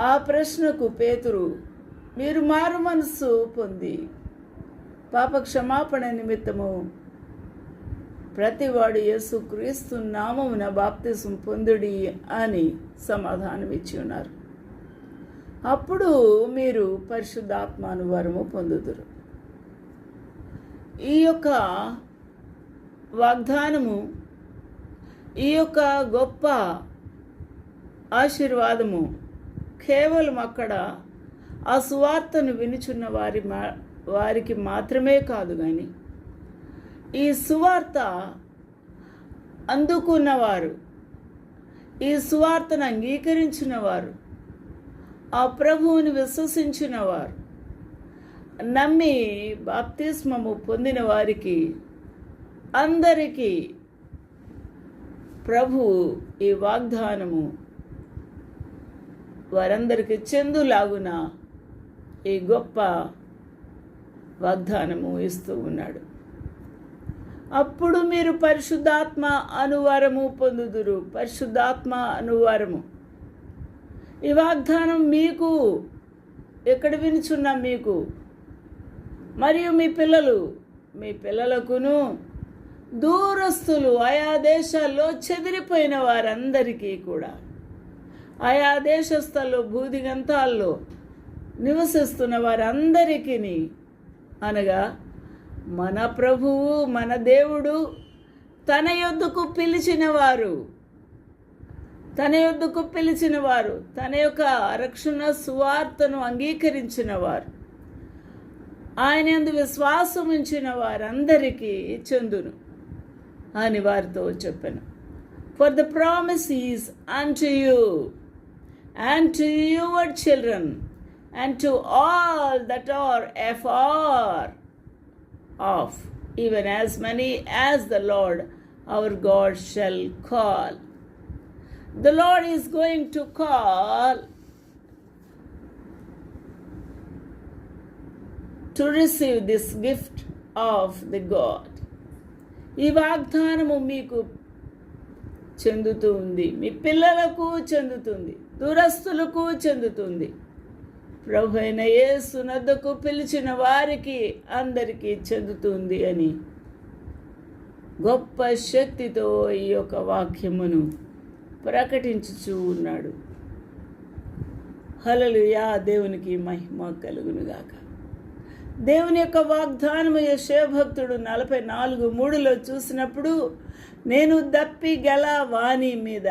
ఆ ప్రశ్నకు పేతురు, మీరు మారు మనస్సు పొంది పాప క్షమాపణ నిమిత్తము ప్రతివాడు యేసుక్రీస్తు నామమున బాప్తిసం పొందుడి అని సమాధానం ఇచ్చి ఉన్నారు. అప్పుడు మీరు పరిశుద్ధాత్మను వరము పొందుదురు. ఈ యొక్క వాగ్దానము, ఈ యొక్క గొప్ప ఆశీర్వాదము కేవలం అక్కడ ఆ సువార్తను వినుచున్న వారికి మాత్రమే కాదు, కానీ ఈ సువార్త అందుకున్నవారు, ఈ సువార్తను అంగీకరించిన వారు, ఆ ప్రభువుని విశ్వసించిన వారు, నమ్మి బాప్తిస్మము పొందిన వారికి అందరికీ ప్రభు ఈ వాగ్దానము వారందరికీ చెందులాగున ఈ గొప్ప వాగ్దానము ఇస్తూ ఉన్నాడు. అప్పుడు మీరు పరిశుద్ధాత్మ అనువారము పొందుదురు. పరిశుద్ధాత్మ అనువారము ఈ వాగ్దానం మీకు, ఎక్కడ వినుచున్నా మీకు మరియు మీ పిల్లలకును, దూరస్తులు ఆయా దేశాల్లో చెదిరిపోయిన వారందరికీ కూడా, ఆయా దేశస్థల్లో భూదిగంతాల్లో నివసిస్తున్న వారందరికీ, అనగా మన ప్రభువు మన దేవుడు తన యొద్దకు పిలిచిన వారు, తన యొక్క రక్షణ సువార్తను అంగీకరించిన వారు, ఆయన యందు విశ్వాసం ఉంచిన వారందరికీ చెందును అని వారితో చెప్పాను. For the promise is unto you and to your children and to all that are afar off, even as many as the Lord our God shall call. The Lord is going to call to receive this gift of the God. ఈ వాగ్దానము మీకు చెందుతూ ఉంది, మీ పిల్లలకు చెందుతుంది, దూరస్తులకు చెందుతుంది. ప్రభు అయిన యేసు నద్దకు పిలిచిన వారికి అందరికీ చెందుతుంది అని గొప్ప శక్తితో ఈ యొక్క వాక్యమును ప్రకటించుచూ ఉన్నాడు. హల్లెలూయా, దేవునికి మహిమ కలుగునుగాక. దేవుని యొక్క వాగ్దానము యెషయా భక్తుడు 44:3 చూసినప్పుడు, నేను దప్పి గల వాని మీద